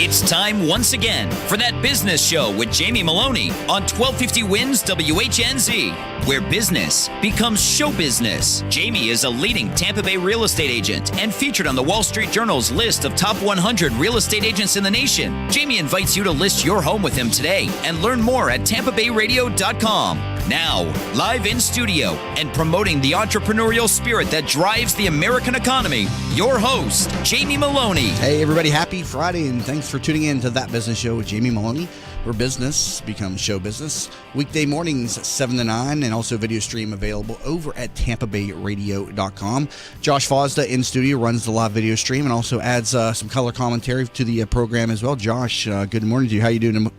It's time once again for That Business Show with Jamie Meloni on 1250 Wins WHNZ, where business becomes show business. Jamie is a leading Tampa Bay real estate agent and featured on the Wall Street Journal's list of top 100 real estate agents in the nation. Jamie invites you to list your home with him today and learn more at tampabayradio.com. Now, live in studio and promoting the entrepreneurial spirit that drives the American economy, your host, Jamie Meloni. Hey, everybody. Happy Friday, and thanks for tuning in to That Business Show with Jamie Meloni, where business becomes show business. Weekday mornings, 7 to 9, and also video stream available over at tampabayradio.com. Josh Fosda in studio runs the live video stream and also adds some color commentary to the program as well. Josh, good morning to you. How you doing?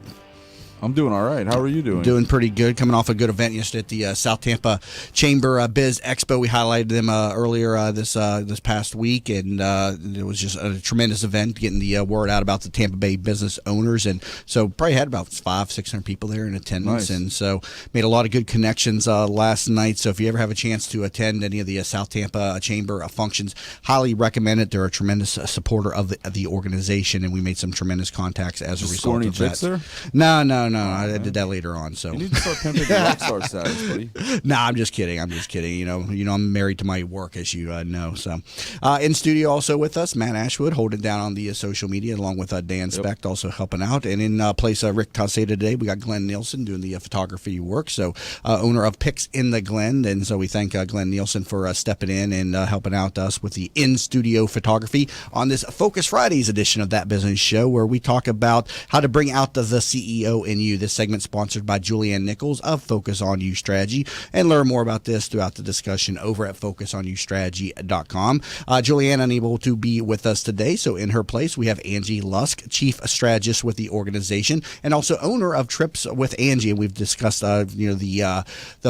I'm doing all right. How are you doing? Doing pretty good. Coming off a good event yesterday at the South Tampa Chamber Biz Expo. We highlighted them earlier this past week, and it was just a tremendous event, getting the word out about the Tampa Bay business owners. And so probably had about 500-600 people there in attendance, nice. And so made a lot of good connections last night. So if you ever have a chance to attend any of the South Tampa Chamber functions, highly recommend it. They're a tremendous supporter of the organization, and we made some tremendous contacts as a result of that. There? No. I did that later on. So you need to start pimping your rock star status, buddy. Nah, I'm just kidding. You know, I'm married to my work, as you know. So, in studio also with us, Matt Ashwood, holding down on the social media, along with Dan Specht, also helping out. And in place of Rick Toseda today, we got Glenn Nielsen doing the photography work. So, owner of Pics in the Glen, and so we thank Glenn Nielsen for stepping in and helping out us with the in-studio photography on this Focus Fridays edition of That Business Show, where we talk about how to bring out the CEO in you. This segment sponsored by Julianne Nichols of Focus on You Strategy, and learn more about this throughout the discussion over at focusonustrategy.com. Julianne unable to be with us today, so in her place we have Angie Lusk, Chief Strategist with the organization, and also owner of Trips with Angie. And we've discussed the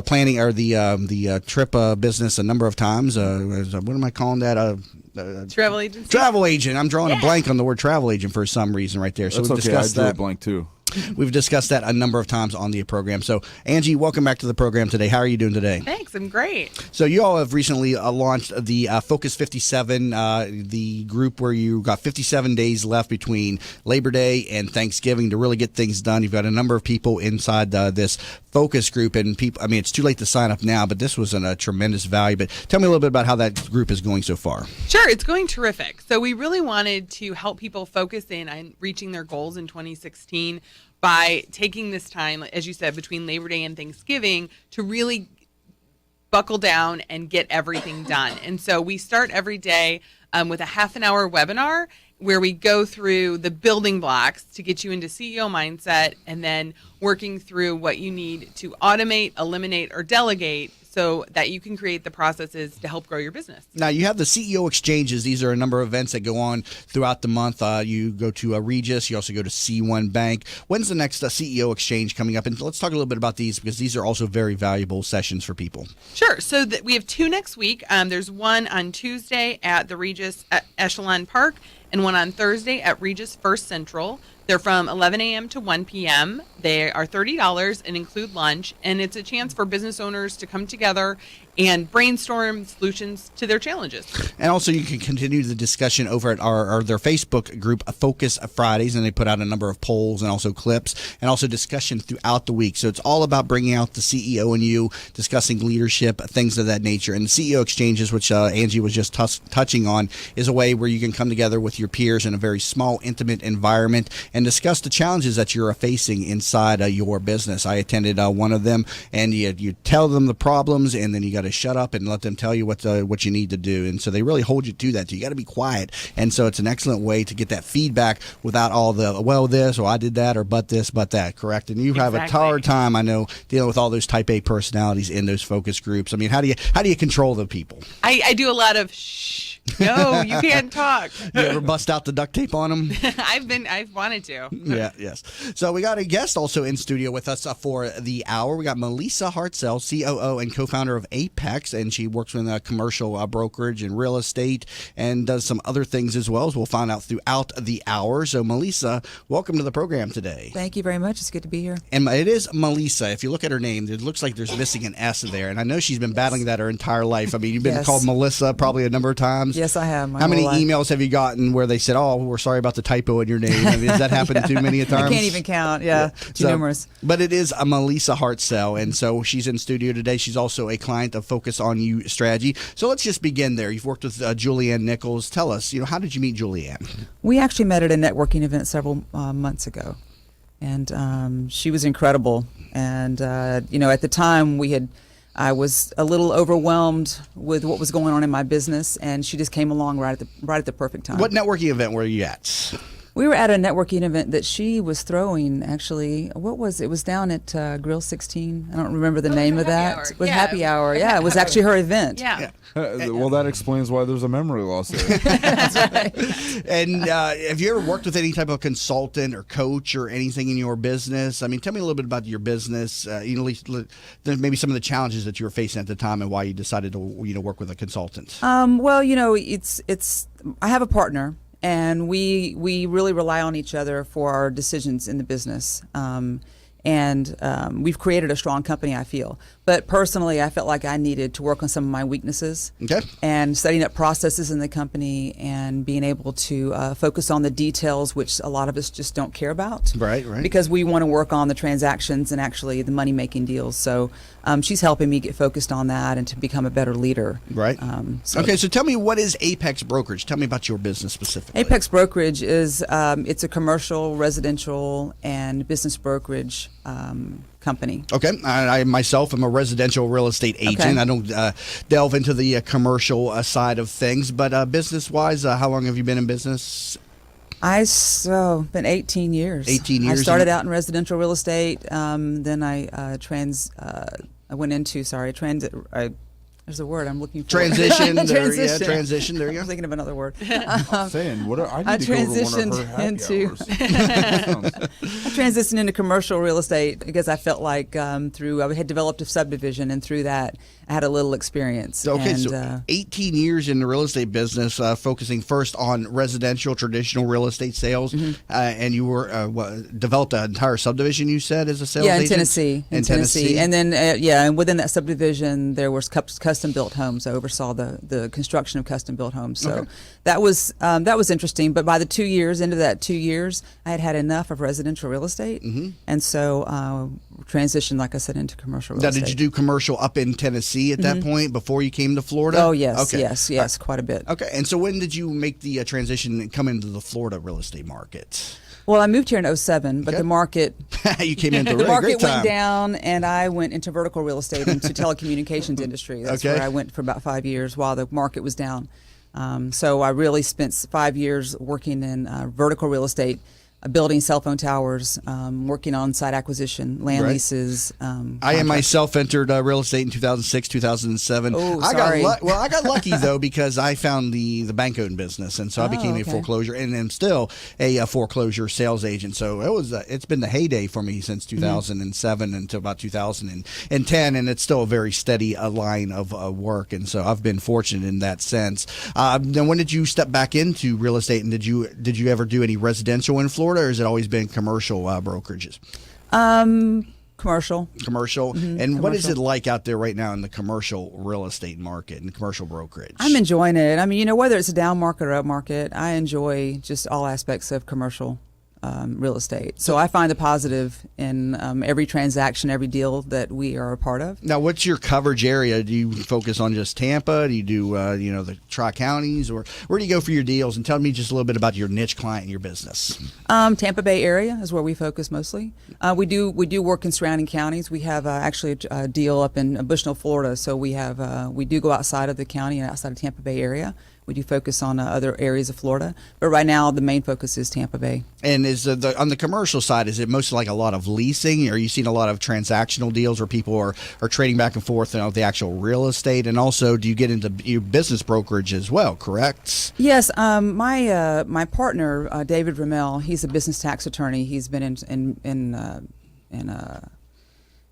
planning or the trip business a number of times. What am I calling that? Travel agency. Travel agent. I'm drawing a blank on the word travel agent for some reason right there. So that's we've discussed I drew that. a blank too. We've discussed that a number of times on the program. So, Angie, welcome back to the program today. How are you doing today? Thanks, I'm great. So, you all have recently launched the Focus 57, the group where you got 57 days left between Labor Day and Thanksgiving to really get things done. You've got a number of people inside this focus group, and people. I mean, it's too late to sign up now, but this was a tremendous value. But tell me a little bit about how that group is going so far. Sure, it's going terrific. So, we really wanted to help people focus in on reaching their goals in 2016 by taking this time, as you said, between Labor Day and Thanksgiving to really buckle down and get everything done. And so we start every day with a half-an-hour webinar where we go through the building blocks to get you into CEO mindset, and then working through what you need to automate, eliminate, or delegate so that you can create the processes to help grow your business. Now, you have the CEO exchanges. These are a number of events that go on throughout the month. You go to Regis. You also go to C1 Bank. When's the next CEO exchange coming up? And let's talk a little bit about these, because these are also very valuable sessions for people. Sure. So we have two next week. There's one on Tuesday at the Regis at Echelon Park, and one on Thursday at Regis First Central. They're from 11 a.m. to 1 p.m. They are $30 and include lunch, and it's a chance for business owners to come together and brainstorm solutions to their challenges. And also, you can continue the discussion over at their Facebook group, Focus Fridays, and they put out a number of polls and also clips and also discussion throughout the week. So it's all about bringing out the CEO in you, discussing leadership, things of that nature. And the CEO exchanges, which Angie was just touching on, is a way where you can come together with your peers in a very small, intimate environment and discuss the challenges that you're facing inside your business. I attended one of them, and you tell them the problems, and then you got to shut up and let them tell you what you need to do. And so they really hold you to that. So you got to be quiet. And so it's an excellent way to get that feedback without all the, well, this, or I did that, or but this, but that, correct? And you have a hard time, I know, dealing with all those type A personalities in those focus groups. I mean, how do you control the people? I do a lot of shh. No, you can't talk. You ever bust out the duct tape on them? I've wanted to. Yeah, yes. So we got a guest also in studio with us for the hour. We got Melisa Hartsell, COO and co-founder of Apex, and she works in a commercial brokerage and real estate and does some other things as well, as we'll find out throughout the hour. So Melisa, welcome to the program today. Thank you very much. It's good to be here. And it is Melisa. If you look at her name, it looks like there's missing an S there, and I know she's been battling that her entire life. I mean, you've been Yes. called Melissa probably a number of times. times? Yes, I have. How many emails have you gotten where they said, "Oh, we're sorry about the typo in your name"? I mean, has that happened too many times? I can't even count. Yeah, too numerous. But it is a Melisa Hartsell, and so she's in studio today. She's also a client of Focus on You strategy. So let's just begin there. You've worked with Julianne Nichols. Tell us, how did you meet Julianne? We actually met at a networking event several months ago, and she was incredible. And at the time I was a little overwhelmed with what was going on in my business, and she just came along right at the perfect time. What networking event were you at? We were at a networking event that she was throwing, actually. What was it? It was down at Grill 16. I don't remember the name of that. Hour. It was Yeah. Happy Hour. Yeah, it was actually her event. Yeah. Well, that explains why there's a memory loss there. That's right. And have you ever worked with any type of consultant or coach or anything in your business? I mean, tell me a little bit about your business. At least maybe some of the challenges that you were facing at the time and why you decided to work with a consultant. Well, it's I have a partner. And we really rely on each other for our decisions in the business. We've created a strong company, I feel. But personally, I felt like I needed to work on some of my weaknesses. Okay. And setting up processes in the company and being able to focus on the details, which a lot of us just don't care about. Right. Because we want to work on the transactions and actually the money-making deals. So she's helping me get focused on that and to become a better leader. Right. Okay, so tell me, what is Apex Brokerage? Tell me about your business specifically. Apex Brokerage is it's a commercial, residential, and business brokerage company. Okay, I myself am a residential real estate agent. Okay. I don't delve into the commercial side of things, but business-wise, how long have you been in business? Been 18 years. 18 years. I started out in residential real estate. Then I went into there's a word I'm looking for. Transition. Transition. There you go. I'm thinking of another word. I'm saying, I need to transitioned go to one of her happy into hours. I transitioned into commercial real estate because I felt like I had developed a subdivision, and through that I had a little experience. Okay, and, so 18 years in the real estate business, focusing first on residential, traditional real estate sales, and you were developed an entire subdivision. You said as a sales agent? In Tennessee, and then and within that subdivision there was custom-built homes. I oversaw the construction of custom-built homes. So that was interesting. But by the 2 years, into that 2 years, I had enough of residential real estate, and so transitioned, like I said, into commercial real estate. Did you do commercial up in Tennessee at that point before you came to Florida? Oh, yes, okay. yes, quite a bit. Okay, and so when did you make the transition and come into the Florida real estate market? Well, I moved here in 2007, but the market you came into the really market great time. went down, and I went into vertical real estate, into telecommunications industry. That's where I went for about 5 years while the market was down. So I really spent 5 years working in vertical real estate, building cell phone towers, working on site acquisition, land leases. I myself entered real estate in 2006, 2007. Oh, I sorry. got lucky though because I found the bank-owned business, and so I became a foreclosure, and am still a foreclosure sales agent. So it's been the heyday for me since 2007 until about 2010, and it's still a very steady line of work, and so I've been fortunate in that sense. Then when did you step back into real estate, and did you ever do any residential in Florida? Or has it always been commercial brokerages? Commercial. And what is it like out there right now in the commercial real estate market and commercial brokerage? I'm enjoying it. I mean, whether it's a down market or up market, I enjoy just all aspects of commercial real estate. So I find the positive in every transaction, every deal that we are a part of. Now, what's your coverage area? Do you focus on just Tampa? Do you do the Tri-Counties, or where do you go for your deals? And tell me just a little bit about your niche client and your business. Tampa Bay area is where we focus mostly. We do work in surrounding counties. We have actually a deal up in Bushnell, Florida. So we do go outside of the county and outside of Tampa Bay area. We do focus on other areas of Florida, but right now the main focus is Tampa Bay. And is on the commercial side, is it mostly like a lot of leasing? Or are you seeing a lot of transactional deals where people are trading back and forth the actual real estate? And also, do you get into your business brokerage as well, correct? Yes. My partner, David Ramel, he's a business tax attorney. He's been in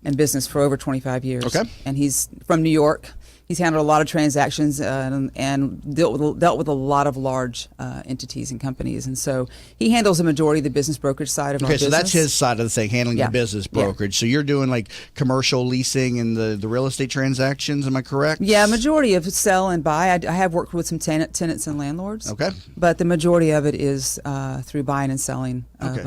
in business for over 25 years. Okay. And he's from New York. He's handled a lot of transactions and dealt with a lot of large entities and companies. And so he handles the majority of the business brokerage side of our business. Okay, so that's his side of the thing, handling the business brokerage. So you're doing like commercial leasing and the real estate transactions, am I correct? Yeah, majority of sell and buy. I have worked with some tenants and landlords. Okay. But the majority of it is through buying and selling of,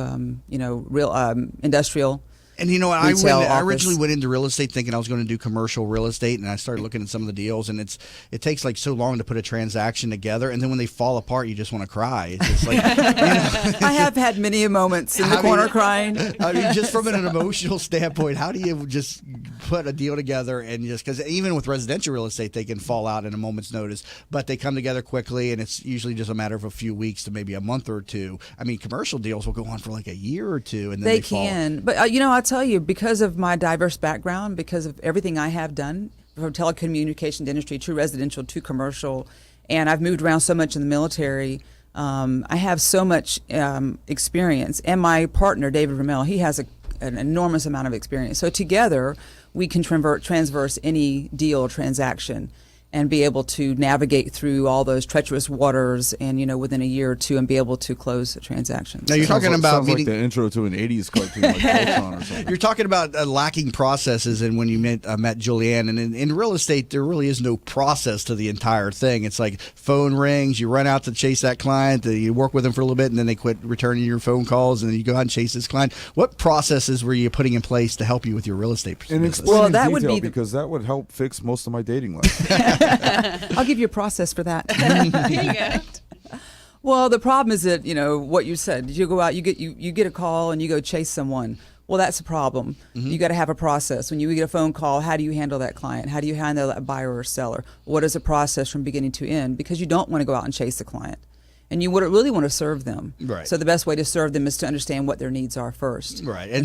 real industrial. And you know what, I originally went into real estate thinking I was going to do commercial real estate, and I started looking at some of the deals, and it takes like so long to put a transaction together, and then when they fall apart, you just want to cry. It's just like, I have had many moments in the corner crying. I mean, just from an emotional standpoint, how do you just put a deal together and just, because even with residential real estate, they can fall out in a moment's notice, but they come together quickly, and it's usually just a matter of a few weeks to maybe a month or two. I mean, commercial deals will go on for like a year or two, and then they can. fall. But I'll tell you, because of my diverse background, because of everything I have done from telecommunications industry to residential to commercial, and I've moved around so much in the military, I have so much experience. And my partner, David Ramel, he has an enormous amount of experience. So together, we can transverse any deal or transaction and be able to navigate through all those treacherous waters and, within a year or two and be able to close a transaction. Now you're talking about sounds like the intro to an 80s cartoon like Voltron or something. You're talking about lacking processes, and when you met Julianne, and in real estate, there really is no process to the entire thing. It's like phone rings, you run out to chase that client, you work with them for a little bit, and then they quit returning your phone calls, and then you go out and chase this client. What processes were you putting in place to help you with your real estate business? And explain in detail, because that would help fix most of my dating life. I'll give you a process for that. There you go. Well, the problem is that, what you said, you go out, you get a call and you go chase someone. Well, that's a problem. Mm-hmm. You got to have a process. When you get a phone call, how do you handle that client? How do you handle that buyer or seller? What is the process from beginning to end? Because you don't want to go out and chase the client. And you would really want to serve them. Right. So the best way to serve them is to understand what their needs are first. Right. And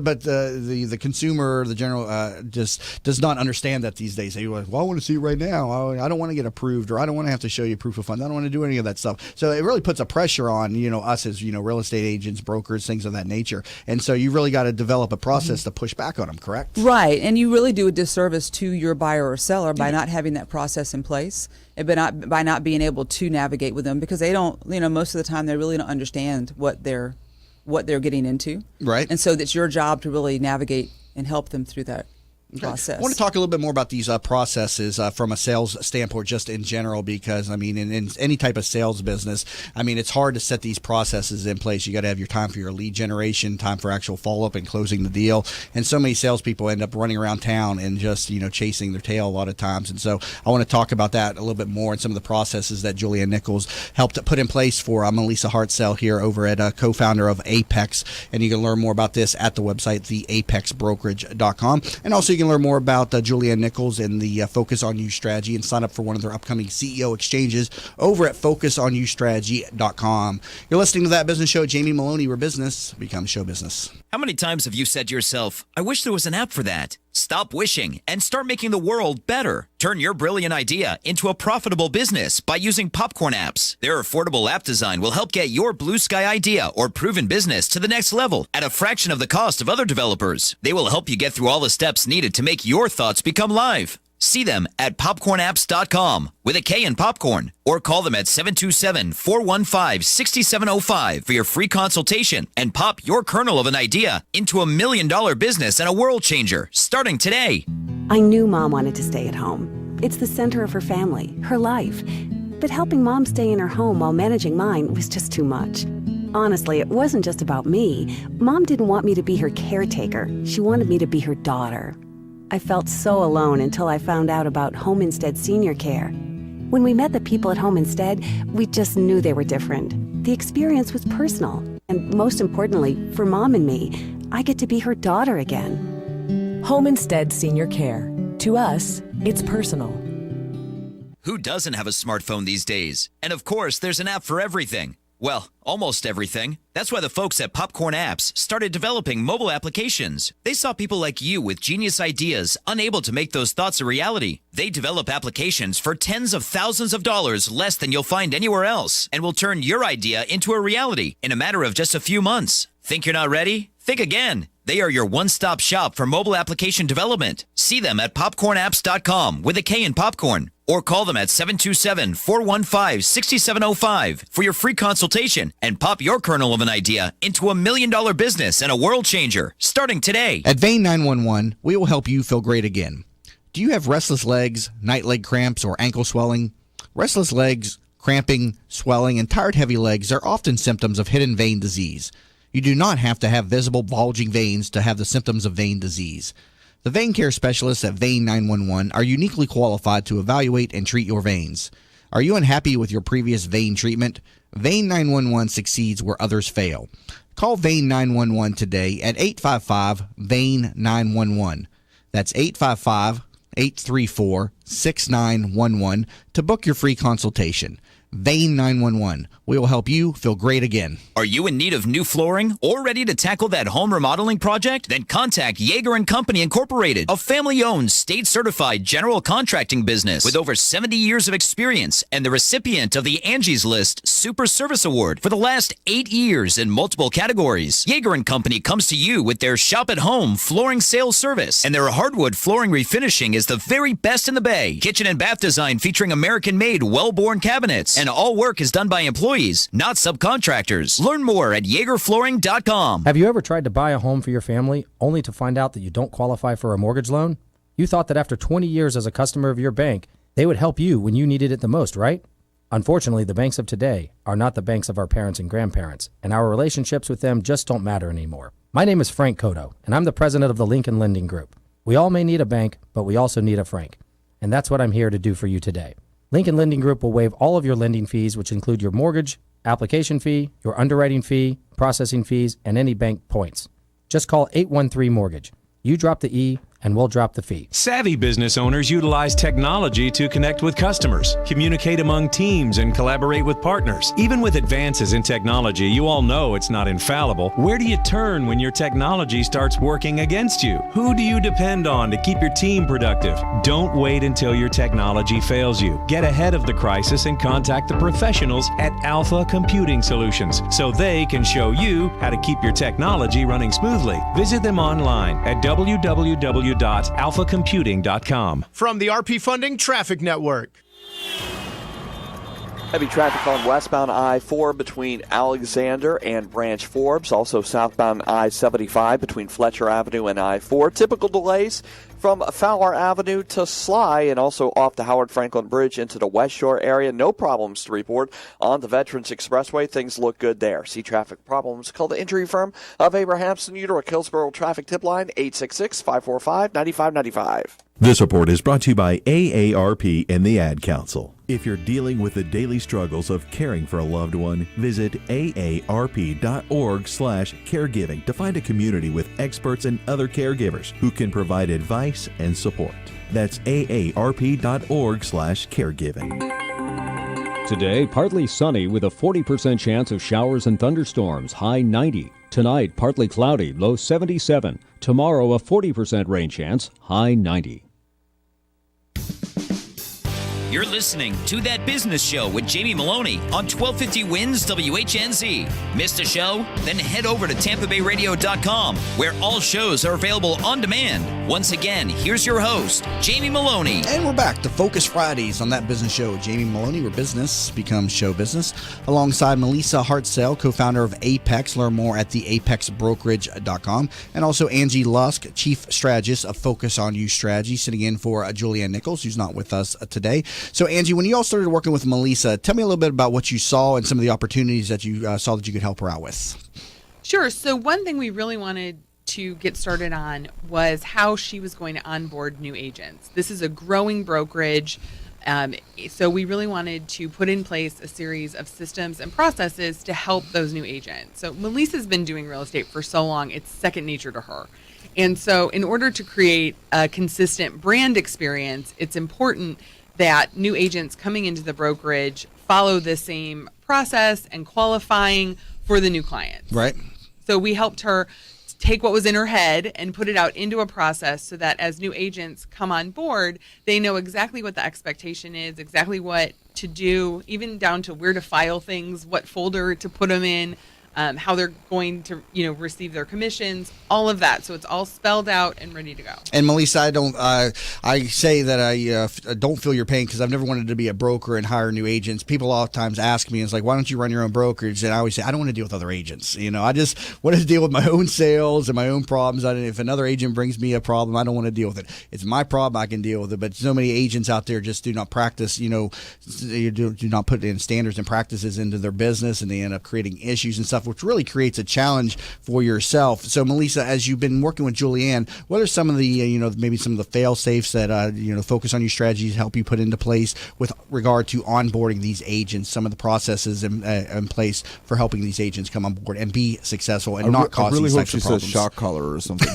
but the consumer, the general, just does not understand that these days. They go, well, I want to see it right now. I don't want to get approved, or I don't want to have to show you proof of funds. I don't want to do any of that stuff. So it really puts a pressure on, us as, real estate agents, brokers, things of that nature. And so you really got to develop a process to push back on them, correct? Right. And you really do a disservice to your buyer or seller by not having that process in place. By not being able to navigate with them, because they don't, most of the time they really don't understand what they're getting into. Right. And so it's your job to really navigate and help them through that process. I want to talk a little bit more about these processes from a sales standpoint, just in general, because in any type of sales business, it's hard to set these processes in place. You got to have your time for your lead generation, time for actual follow up and closing the deal. And so many salespeople end up running around town and just chasing their tail a lot of times. And so I want to talk about that a little bit more and some of the processes that Julianne Nichols helped put in place for Melisa Hartsell here over at co-founder of Apex. And you can learn more about this at the website, theapexbrokerage.com. And also you can learn more about Julianne Nichols and the Focus on You strategy and sign up for one of their upcoming CEO exchanges over at focusonustrategy.com. You're listening to That Business Show. Jamie Meloni, where business becomes show business. How many times have you said to yourself, I wish there was an app for that? Stop wishing and start making the world better. Turn your brilliant idea into a profitable business by using Popcorn apps. Their affordable app design will help get your blue sky idea or proven business to the next level at a fraction of the cost of other developers. They will help you get through all the steps needed to make your thoughts become live. See them at popcornapps.com with a K in popcorn, or call them at 727-415-6705 for your free consultation and pop your kernel of an idea into $1 million business and a world changer starting today. I knew Mom wanted to stay at home. It's the center of her family, her life. But helping Mom stay in her home while managing mine was just too much. Honestly, it wasn't just about me. Mom didn't want me to be her caretaker. She wanted me to be her daughter. I felt so alone until I found out about Home Instead Senior Care. When we met the people at Home Instead, we just knew they were different. The experience was personal, and most importantly, for Mom and me, I get to be her daughter again. Home Instead Senior Care. To us, it's personal. Who doesn't have a smartphone these days? And of course, there's an app for everything. Well, almost everything. That's why the folks at Popcorn Apps started developing mobile applications. They saw people like you with genius ideas, unable to make those thoughts a reality. They develop applications for tens of thousands of dollars less than you'll find anywhere else, and will turn your idea into a reality in a matter of just a few months. Think you're not ready? Think again. They are your one-stop shop for mobile application development. See them at popcornapps.com with a K in popcorn, or call them at 727-415-6705 for your free consultation and pop your kernel of an idea into $1 million business and a world changer starting today. At Vein 911, we will help you feel great again. Do you have restless legs, night leg cramps, or ankle swelling? Restless legs, cramping, swelling, and tired heavy legs are often symptoms of hidden vein disease. You do not have to have visible bulging veins to have the symptoms of vein disease. The vein care specialists at Vein 911 are uniquely qualified to evaluate and treat your veins. Are you unhappy with your previous vein treatment? Vein 911 succeeds where others fail. Call Vein 911 today at 855-VEIN-911. That's 855-834-6911 to book your free consultation. Vein 911. We will help you feel great again. Are you in need of new flooring or ready to tackle that home remodeling project? Then contact Yeager & Company Incorporated, a family-owned, state-certified general contracting business with over 70 years of experience and the recipient of the Angie's List Super Service Award for the last 8 years in multiple categories. Yeager & Company comes to you with their shop-at-home flooring sales service, and their hardwood flooring refinishing is the very best in the Bay. Kitchen and bath design featuring American-made, well-born cabinets, and all work is done by employees, not subcontractors. Learn more at YeagerFlooring.com. Have you ever tried to buy a home for your family only to find out that you don't qualify for a mortgage loan? You thought that after 20 years as a customer of your bank, they would help you when you needed it the most, right? Unfortunately, the banks of today are not the banks of our parents and grandparents, and our relationships with them just don't matter anymore. My name is Frank Cotto, and I'm the president of the Lincoln Lending Group. We all may need a bank, but we also need a Frank. And that's what I'm here to do for you today. Lincoln Lending Group will waive all of your lending fees, which include your mortgage, application fee, your underwriting fee, processing fees, and any bank points. Just call 813-MORTGAGE. You drop the E, and we'll drop the fee. Savvy business owners utilize technology to connect with customers, communicate among teams, and collaborate with partners. Even with advances in technology, you all know it's not infallible. Where do you turn when your technology starts working against you? Who do you depend on to keep your team productive? Don't wait until your technology fails you. Get ahead of the crisis and contact the professionals at Alpha Computing Solutions so they can show you how to keep your technology running smoothly. Visit them online at www.alphacomputing.com. From the RP Funding Traffic Network. Heavy traffic on westbound I-4 between Alexander and Branch Forbes. Also southbound I-75 between Fletcher Avenue and I-4. Typical delays from Fowler Avenue to Sly and also off the Howard Franklin Bridge into the West Shore area. No problems to report on the Veterans Expressway. Things look good there. See traffic problems? Call the injury firm of Abrahamson Uter, Hillsborough Traffic Tip Line 866-545-9595. This report is brought to you by AARP and the Ad Council. If you're dealing with the daily struggles of caring for a loved one, visit aarp.org/caregiving to find a community with experts and other caregivers who can provide advice and support. That's aarp.org/caregiving. Today, partly sunny with a 40% chance of showers and thunderstorms, high 90. Tonight, partly cloudy, low 77. Tomorrow, a 40% rain chance, high 90. You're listening to That Business Show with Jamie Meloni on 1250 Wins WHNZ. Missed a show? Then head over to TampaBayRadio.com, where all shows are available on demand. Once again, here's your host, Jamie Meloni. And we're back to Focus Fridays on That Business Show with Jamie Meloni, where business becomes show business. Alongside Melisa Hartsell, co-founder of Apex. Learn more at theapexbrokerage.com. And also Angie Lusk, chief strategist of Focus on You Strategy, sitting in for Julianne Nichols, who's not with us today. So, Angie, when you all started working with Melisa, tell me a little bit about what you saw and some of the opportunities that you saw that you could help her out with. Sure. So one thing we really wanted to get started on was how she was going to onboard new agents. This is a growing brokerage. So we really wanted to put in place a series of systems and processes to help those new agents. So Melisa's been doing real estate for so long, it's second nature to her. And so in order to create a consistent brand experience, it's important that new agents coming into the brokerage follow the same process and qualifying for the new clients. Right. So we helped her take what was in her head and put it out into a process so that as new agents come on board, they know exactly what the expectation is, exactly what to do, even down to where to file things, what folder to put them in. how they're going to, receive their commissions, all of that. So it's all spelled out and ready to go. And Melisa, I say that I don't feel your pain because I've never wanted to be a broker and hire new agents. People oftentimes ask me, it's like, why don't you run your own brokerage? And I always say, I don't want to deal with other agents. I just want to deal with my own sales and my own problems. If another agent brings me a problem, I don't want to deal with it. It's my problem. I can deal with it. But so many agents out there just do not practice, do not put in standards and practices into their business, and they end up creating issues and stuff, which really creates a challenge for yourself. So, Melisa, as you've been working with Julianne, what are some of the, maybe some of the fail safes that, focus on your strategies help you put into place with regard to onboarding these agents, some of the processes in place for helping these agents come on board and be successful and not cause these types of problems? I really hope she says shock collar or something.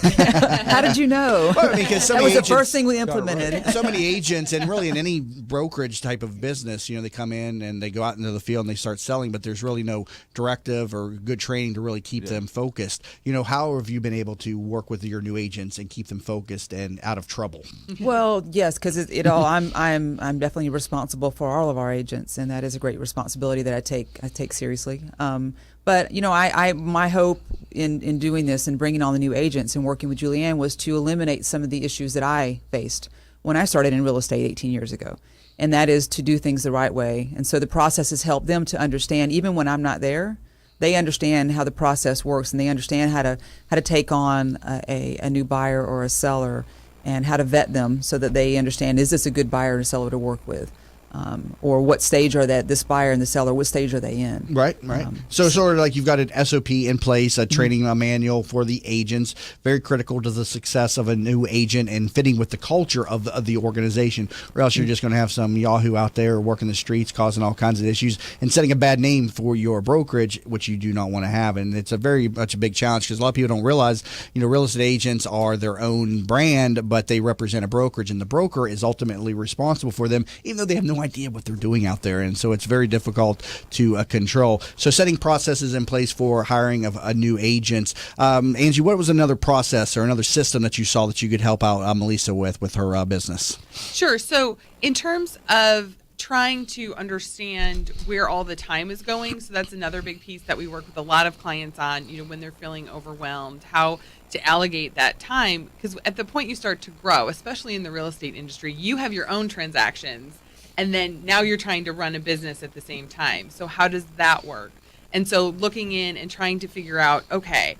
How did you know? Well, because that was the first thing we implemented. So many agents, and really in any brokerage type of business, they come in and they go out into the field and they start selling, but there's really no directive or good training to really keep them focused. How have you been able to work with your new agents and keep them focused and out of trouble? Well, yes, because I'm definitely responsible for all of our agents, and that is a great responsibility that I take seriously. But my hope in doing this and bringing on the new agents and working with Julianne was to eliminate some of the issues that I faced when I started in real estate 18 years ago, and that is to do things the right way. And so the process has helped them to understand, even when I'm not there, they understand how the process works, and they understand how to take on a new buyer or a seller, and how to vet them so that they understand, is this a good buyer or seller to work with? Or what stage are this buyer and the seller, what stage are they in? Right. So sort of like you've got an SOP in place, a training manual for the agents, very critical to the success of a new agent and fitting with the culture of the organization, or else you're just going to have some yahoo out there working the streets, causing all kinds of issues and setting a bad name for your brokerage, which you do not want to have. And it's a very much a big challenge because a lot of people don't realize, real estate agents are their own brand, but they represent a brokerage, and the broker is ultimately responsible for them, even though they have no idea what they're doing out there, and so it's very difficult to control. So setting processes in place for hiring of a new agents. Angie, what was another process or another system that you saw that you could help out Melisa with her business? Sure. So in terms of trying to understand where all the time is going, so that's another big piece that we work with a lot of clients on, when they're feeling overwhelmed, how to allocate that time, because at the point you start to grow, especially in the real estate industry, you have your own transactions, and then now you're trying to run a business at the same time. So how does that work? And so looking in and trying to figure out, okay,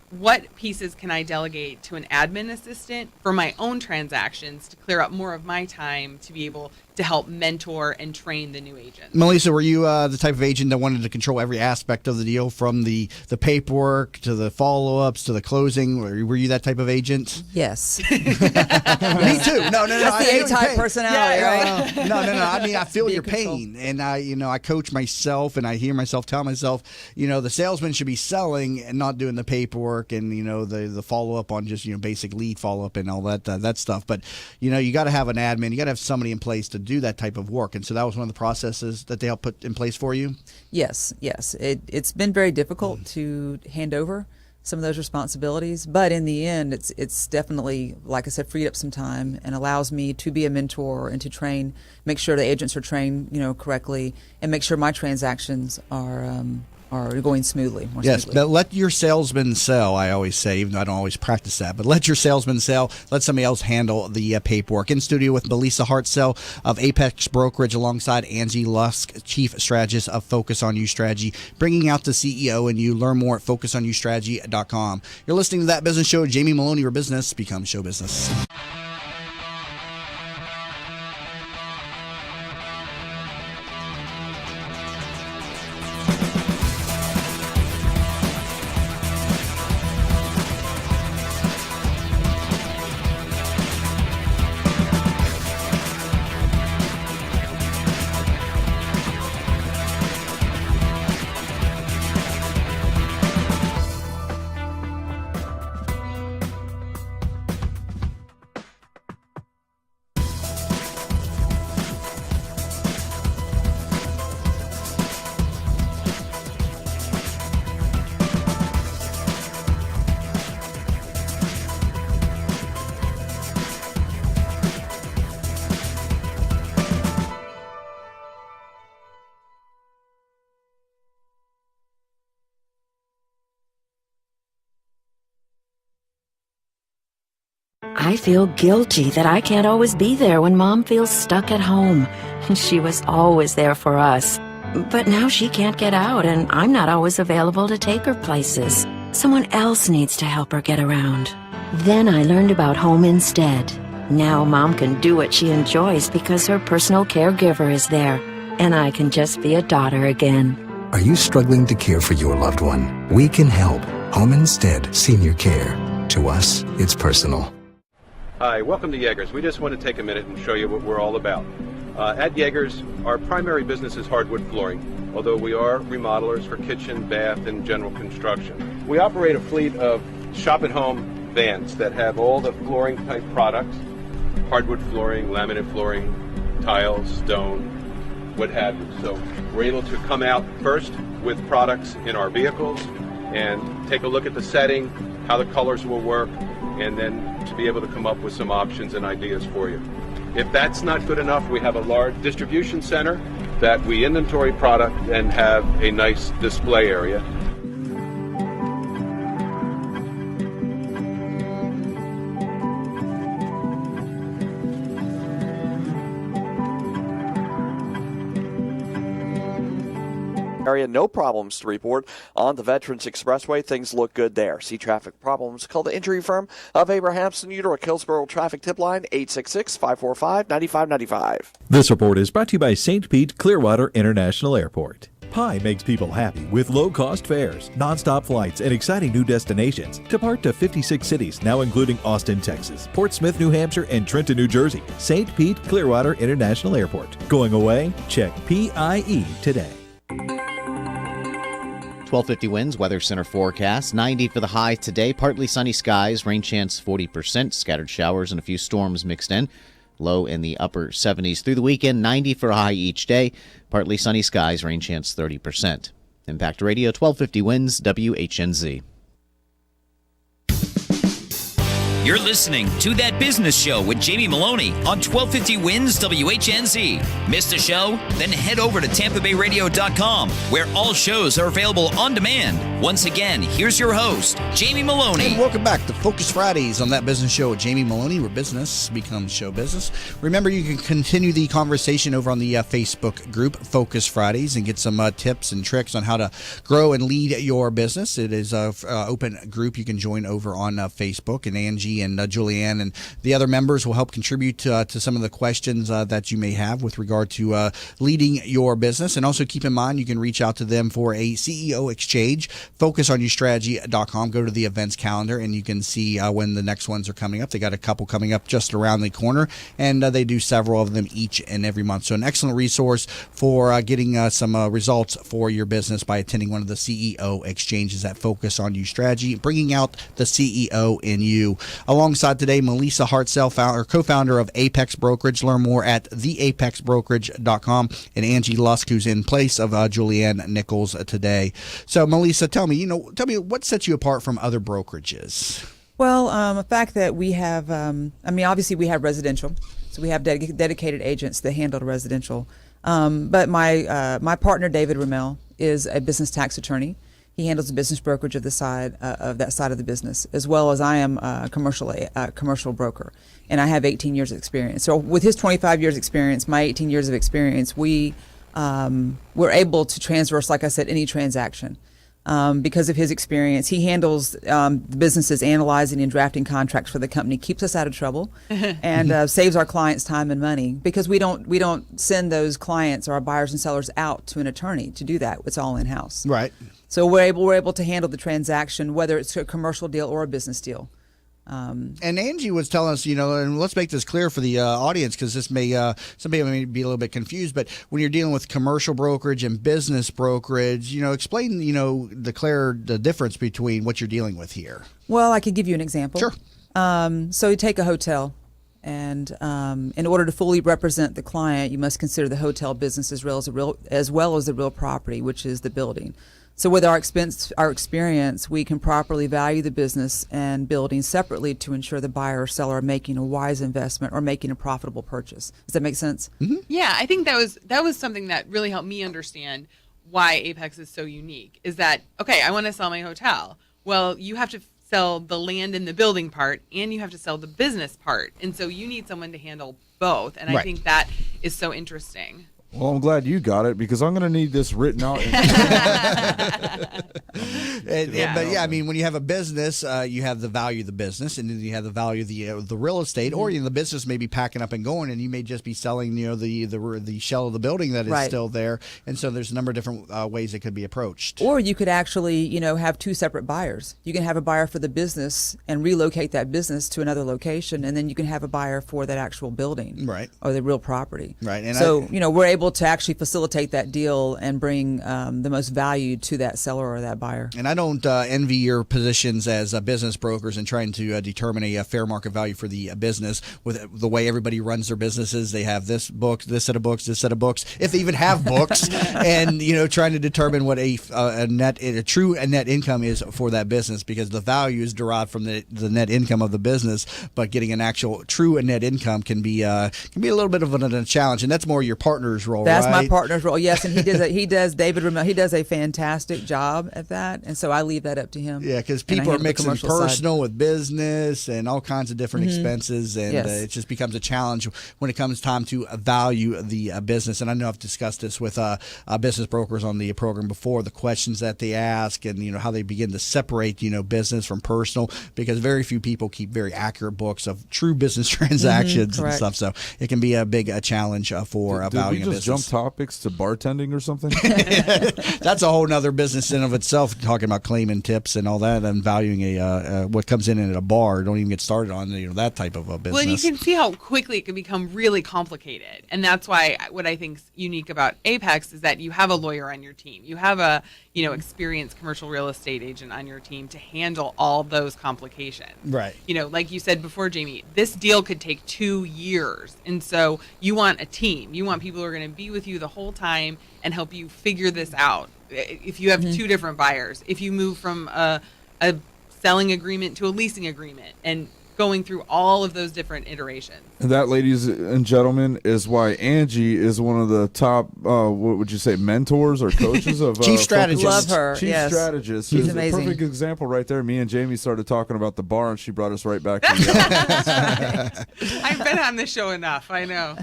what pieces can I delegate to an admin assistant for my own transactions to clear up more of my time to be able to help mentor and train the new agents? Melisa, were you the type of agent that wanted to control every aspect of the deal, from the paperwork to the follow-ups to the closing? Were you that type of agent? Yes. Me too. No. That's the A-type personality, right? No. I mean, I feel your pain, and I coach myself, and I hear myself tell myself, the salesman should be selling and not doing the paperwork and the follow-up on just basic lead follow-up and all that stuff. But you got to have an admin, you got to have somebody in place to do that type of work, and so that was one of the processes that they helped put in place for you. Yes. It's been very difficult to hand over some of those responsibilities, but in the end, it's definitely, like I said, freed up some time and allows me to be a mentor and to train, make sure the agents are trained, correctly, and make sure my transactions are going smoothly. Yes, but let your salesman sell, I always say, even though I don't always practice that, but let your salesman sell. Let somebody else handle the paperwork. In studio with Melisa Hartsell of Apex Brokerage alongside Angie Lusk, Chief Strategist of Focus on You Strategy, bringing out the CEO and you. Learn more at focusonustrategy.com. You're listening to That Business Show. Jamie Meloni, where business becomes show business. I feel guilty that I can't always be there when Mom feels stuck at home. She was always there for us. But now she can't get out, and I'm not always available to take her places. Someone else needs to help her get around. Then I learned about Home Instead. Now Mom can do what she enjoys because her personal caregiver is there, and I can just be a daughter again. Are you struggling to care for your loved one? We can help. Home Instead Senior Care. To us, it's personal. Hi, welcome to Yeager's. We just want to take a minute and show you what we're all about. At Yeager's, our primary business is hardwood flooring, although we are remodelers for kitchen, bath, and general construction. We operate a fleet of shop-at-home vans that have all the flooring-type products, hardwood flooring, laminate flooring, tiles, stone, what have you. So we're able to come out first with products in our vehicles and take a look at the setting, how the colors will work, and then to be able to come up with some options and ideas for you. If that's not good enough, we have a large distribution center that we inventory product and have a nice display area. Area, no problems to report on the Veterans Expressway. Things look good there. See traffic problems, call the injury firm of Abrahamson Uter at Hillsborough Traffic Tip Line 866-545-9595. This report is brought to you by St. Pete Clearwater International Airport. Pi makes people happy with low-cost fares, nonstop flights, and exciting new destinations. Depart to 56 cities, now including Austin, Texas, Port Smith, New Hampshire, and Trenton, New Jersey. St. Pete Clearwater International Airport. Going away? Check PIE today. 1250 winds, Weather Center forecast. 90 for the high today. Partly sunny skies, rain chance 40%. Scattered showers and a few storms mixed in. Low in the upper 70s through the weekend. 90 for a high each day. Partly sunny skies, rain chance 30%. Impact Radio, 1250 winds, WHNZ. You're listening to That Business Show with Jamie Meloni on 1250 Wins WHNZ. Missed a show? Then head over to TampaBayRadio.com, where all shows are available on demand. Once again, here's your host, Jamie Meloni. And welcome back to Focus Fridays on That Business Show with Jamie Meloni, where business becomes show business. Remember, you can continue the conversation over on the Facebook group, Focus Fridays, and get some tips and tricks on how to grow and lead your business. It is an open group you can join over on Facebook, and Angie and Julianne and the other members will help contribute to some of the questions that you may have with regard to leading your business. And also keep in mind, you can reach out to them for a CEO exchange. FocusOnYourStrategy.com. Go to the events calendar and you can see when the next ones are coming up. They got a couple coming up just around the corner, and they do several of them each and every month. So an excellent resource for getting some results for your business by attending one of the CEO exchanges at Focus on You Strategy, bringing out the CEO in you. Alongside today, Melisa Hartsell, co-founder of Apex Brokerage. Learn more at theapexbrokerage.com. And Angie Lusk, who's in place of Julianne Nichols today. So, Melisa, tell me what sets you apart from other brokerages? Well, the fact that we have, obviously we have residential, so we have dedicated agents that handle the residential. But my partner, David Ramel, is a business tax attorney. He handles the business brokerage of that side of the business, as well as I am a commercial broker, and I have 18 years of experience. So with his 25 years experience, my 18 years of experience, we were able to transverse, like I said, any transaction. Because of his experience, he handles the businesses analyzing and drafting contracts for the company, keeps us out of trouble, and saves our clients time and money, because we don't send those clients or our buyers and sellers out to an attorney to do that. It's all in house. Right. So we're able to handle the transaction, whether it's a commercial deal or a business deal. And Angie was telling us, and let's make this clear for the audience, because this may some people may be a little bit confused. But when you're dealing with commercial brokerage and business brokerage, explain, the difference between what you're dealing with here. Well, I could give you an example. Sure. So you take a hotel, and in order to fully represent the client, you must consider the hotel business as well as the real property, which is the building. So with our experience, we can properly value the business and building separately to ensure the buyer or seller are making a wise investment or making a profitable purchase. Does that make sense? Mm-hmm. Yeah, I think that was something that really helped me understand why Apex is so unique. Is that, okay, I want to sell my hotel. Well, you have to sell the land and the building part, and you have to sell the business part. And so you need someone to handle both. And I think that is so interesting. Well, I'm glad you got it because I'm going to need this written out. But yeah, I mean, when you have a business, you have the value of the business, and then you have the value of the real estate, or the business may be packing up and going, and you may just be selling, the shell of the building that is still there. And so there's a number of different ways it could be approached. Or you could actually, have two separate buyers. You can have a buyer for the business and relocate that business to another location, and then you can have a buyer for that actual building, or the real property, And so we're able to actually facilitate that deal and bring the most value to that seller or that buyer. And I don't envy your positions as business brokers and trying to determine a fair market value for the business with the way everybody runs their businesses. They have this set of books, if they even have books, and trying to determine what a true net income is for that business, because the value is derived from the net income of the business, but getting an actual true net income can be a little bit of a challenge, and that's more your partner's role. That's my partner's role, yes, and he does David Ramel. He does a fantastic job at that, and so I leave that up to him. Yeah, because people are mixing personal with business and all kinds of different expenses, and it just becomes a challenge when it comes time to value the business. And I know I've discussed this with business brokers on the program before, the questions that they ask, and how they begin to separate business from personal, because very few people keep very accurate books of true business transactions and stuff. So it can be a big challenge for valuing a business. Jump topics to bartending or something? That's a whole nother business in of itself, talking about claiming tips and all that, and valuing what comes in at a bar. Don't even get started on that type of a business. Well, and you can see how quickly it can become really complicated, and that's why what I think is unique about Apex is that you have a lawyer on your team, you have a experienced commercial real estate agent on your team to handle all those complications. Right. Like you said before, Jamie, this deal could take 2 years, and so you want a team. You want people who are going to be with you the whole time and help you figure this out. If you have two different buyers, if you move from a selling agreement to a leasing agreement, and going through all of those different iterations. And that, ladies and gentlemen, is why Angie is one of the top, what would you say, mentors or coaches of chief strategist. Love her. Chief strategist. She's is amazing. A perfect example right there. Me and Jamie started talking about the bar, and she brought us right back to the I've been on this show enough. I know.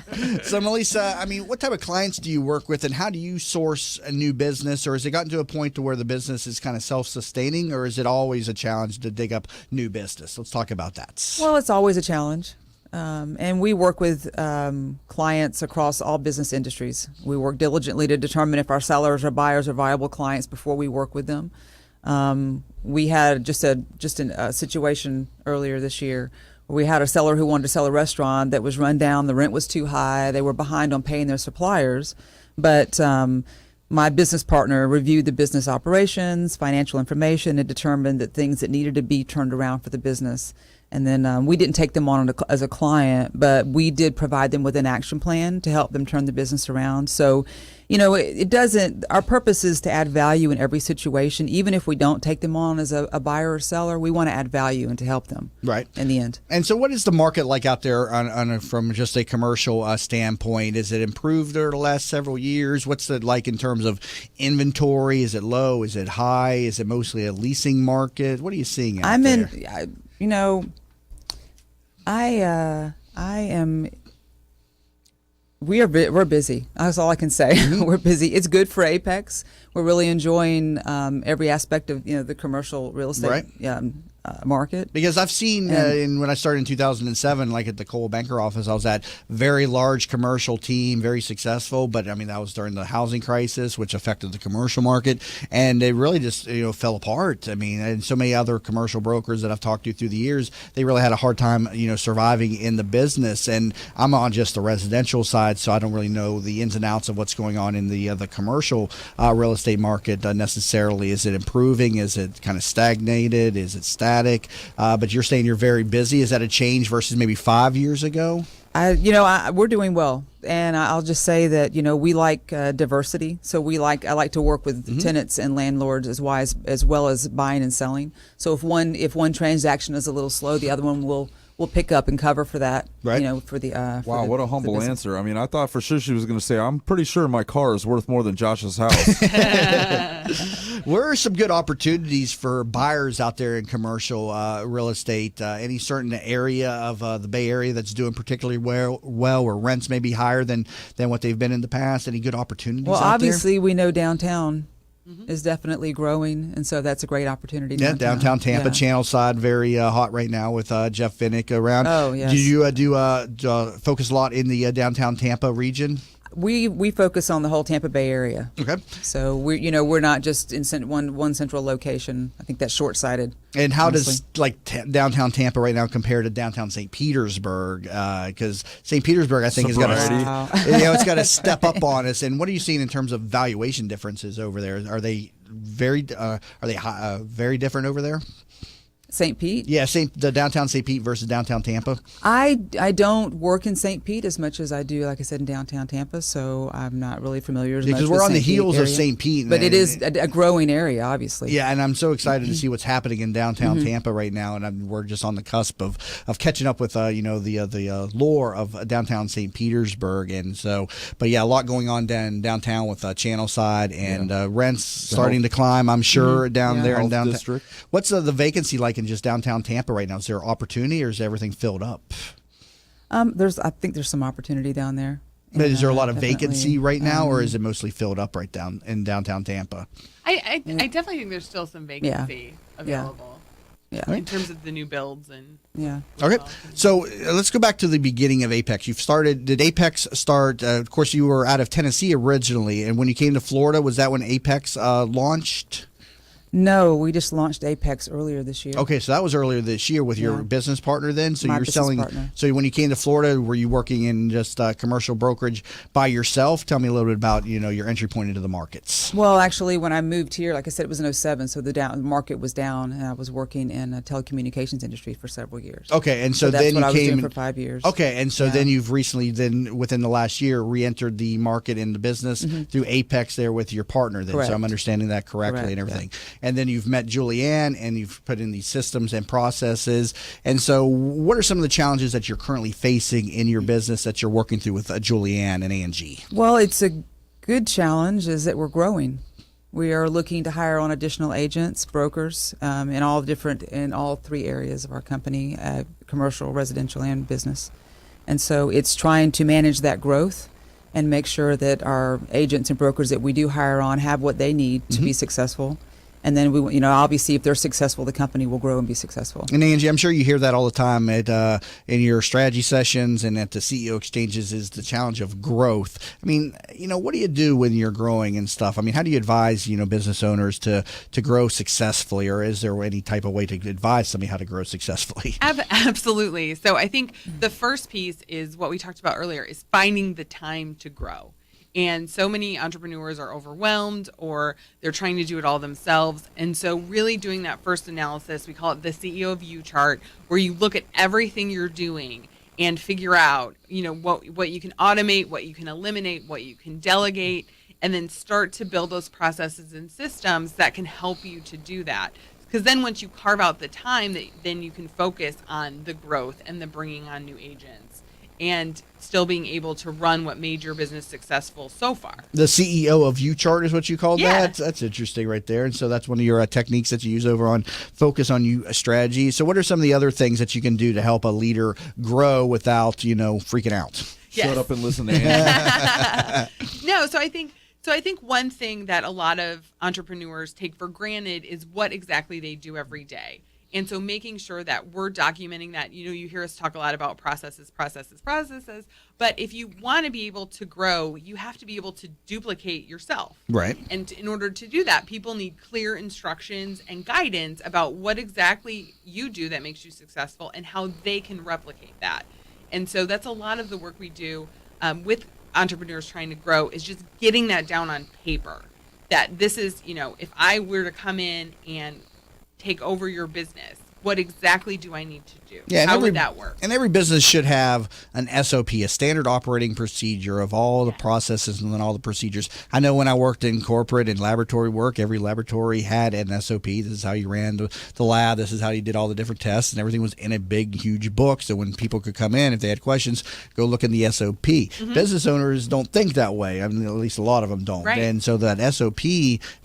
So, Melisa, I mean, what type of clients do you work with, and how do you source a new business, or has it gotten to a point to where the business is kind of self-sustaining, or is it always a challenge to dig up new business? Let's talk about that. Well, it's always a challenge. And we work with clients across all business industries. We work diligently to determine if our sellers or buyers are viable clients before we work with them. We had just a situation earlier this year where we had a seller who wanted to sell a restaurant that was run down. The rent was too high. They were behind on paying their suppliers. But my business partner reviewed the business operations, financial information, and determined that things that needed to be turned around for the business. And then we didn't take them on as a client, but we did provide them with an action plan to help them turn the business around. So, it doesn't, our purpose is to add value in every situation. Even if we don't take them on as a buyer or seller, we want to add value and to help them. Right. In the end. And so what is the market like out there from just a commercial standpoint? Is it improved over the last several years? What's it like in terms of inventory? Is it low? Is it high? Is it mostly a leasing market? What are you seeing out there? We're busy. That's all I can say. We're busy. It's good for Apex. We're really enjoying every aspect of the commercial real estate market. Because I've seen when I started in 2007, like at the Coldwell Banker office, I was at very large commercial team, very successful. But I mean, that was during the housing crisis, which affected the commercial market, and it really just fell apart. I mean, and so many other commercial brokers that I've talked to through the years, they really had a hard time surviving in the business. And I'm on just the residential side, so I don't really know the ins and outs of what's going on in the commercial real estate market necessarily. Is it improving? Is it kind of stagnated? Is it static? But you're saying you're very busy. Is that a change versus maybe 5 years ago? We're doing well, and I'll just say that we like diversity. So I like to work with tenants and landlords as well as buying and selling. So if one transaction is a little slow, the other one will we'll pick up and cover for that. Right. For the Wow, what a humble business. answer. I mean, I thought for sure she was going to say, I'm pretty sure my car is worth more than Josh's house. Where are some good opportunities for buyers out there in commercial real estate? Any certain area of the Bay Area that's doing particularly well, where rents may be higher than what they've been in the past? Any good opportunities Well, out there? obviously, we know downtown is definitely growing, and so that's a great opportunity. Yeah, downtown Tampa, Yeah. Channel Side, very hot right now with Jeff Finnick around. Oh, yes. Do you focus a lot in the downtown Tampa region? We focus on the whole Tampa Bay area. Okay. So we're not just in one central location. I think that's short-sighted. And how honestly. does downtown Tampa right now compare to downtown St. Petersburg? Because St. Petersburg, I think, has got it's got to step up on us. And what are you seeing in terms of valuation differences over there? Are they very very different over there? St. Pete? Yeah, the downtown St. Pete versus downtown Tampa. I don't work in St. Pete as much as I do, like I said, in downtown Tampa, so I'm not really familiar as much Because with we're on the St. Pete heels of area. St. Pete. But it is a growing area, obviously. Yeah, and I'm so excited to see what's happening in downtown Tampa right now, and we're just on the cusp of catching up with the lore of downtown St. Petersburg, and so. But yeah, a lot going on downtown with Channel Side and rents starting to climb. I'm sure down there in downtown. District. What's the vacancy like in just downtown Tampa right now? Is there opportunity, or is everything filled up? I think there's some opportunity down there. But is there a lot of definitely, vacancy right now, or is it mostly filled up right down in downtown Tampa? I definitely think there's still some vacancy available. Yeah. In terms of the new builds and Okay, so let's go back to the beginning of Apex. Did Apex start? Of course, you were out of Tennessee originally, and when you came to Florida, was that when Apex launched? No, we just launched Apex earlier this year. Okay, so that was earlier this year with your business partner then? So My you're business selling. partner. So when you came to Florida, were you working in just commercial brokerage by yourself? Tell me a little bit about your entry point into the markets. Well, actually, when I moved here, like I said, it was in 2007, so the market was down, and I was working in the telecommunications industry for several years. Okay, and so that's then what you I was came doing for 5 years. Okay, and so then you've recently, within the last year, re-entered the market in the business through Apex there with your partner. Then, Correct. so I'm understanding that correctly Correct, and everything. And then you've met Julianne, and you've put in these systems and processes. And so, what are some of the challenges that you're currently facing in your business that you're working through with Julianne and Angie? Well, it's a good challenge is that we're growing. We are looking to hire on additional agents, brokers, in all three areas of our company, commercial, residential, and business. And so it's trying to manage that growth and make sure that our agents and brokers that we do hire on have what they need to be successful. And then we, obviously, if they're successful, the company will grow and be successful. And Angie, I'm sure you hear that all the time at in your strategy sessions and at the CEO exchanges is the challenge of growth. I mean, what do you do when you're growing and stuff? I mean, how do you advise business owners to grow successfully, or is there any type of way to advise somebody how to grow successfully? Absolutely. So I think the first piece is what we talked about earlier: is finding the time to grow. And so many entrepreneurs are overwhelmed or they're trying to do it all themselves. And so really doing that first analysis, we call it the CEO of You chart, where you look at everything you're doing and figure out, what you can automate, what you can eliminate, what you can delegate, and then start to build those processes and systems that can help you to do that. Because then once you carve out the time, then you can focus on the growth and the bringing on new agents, and still being able to run what made your business successful so far. The CEO of You chart is what you called Yeah. that? That's interesting right there. And so that's one of your techniques that you use over on Focus on You strategy. So what are some of the other things that you can do to help a leader grow without, freaking out? Yes. Shut up and listen to Angie. No, so I think one thing that a lot of entrepreneurs take for granted is what exactly they do every day. And so making sure that we're documenting that, you hear us talk a lot about processes, but if you want to be able to grow, you have to be able to duplicate yourself. Right. And in order to do that, people need clear instructions and guidance about what exactly you do that makes you successful and how they can replicate that. And so that's a lot of the work we do with entrepreneurs trying to grow, is just getting that down on paper. That this is, if I were to come in and take over your business, what exactly do I need to do? Yeah, How would that work? And every business should have an SOP, a standard operating procedure of all the processes and then all the procedures. I know when I worked in corporate and laboratory work, every laboratory had an SOP. This is how you ran the lab. This is how you did all the different tests, and everything was in a big, huge book. So when people could come in, if they had questions, go look in the SOP. Business owners don't think that way. I mean, at least a lot of them don't. Right. And so that SOP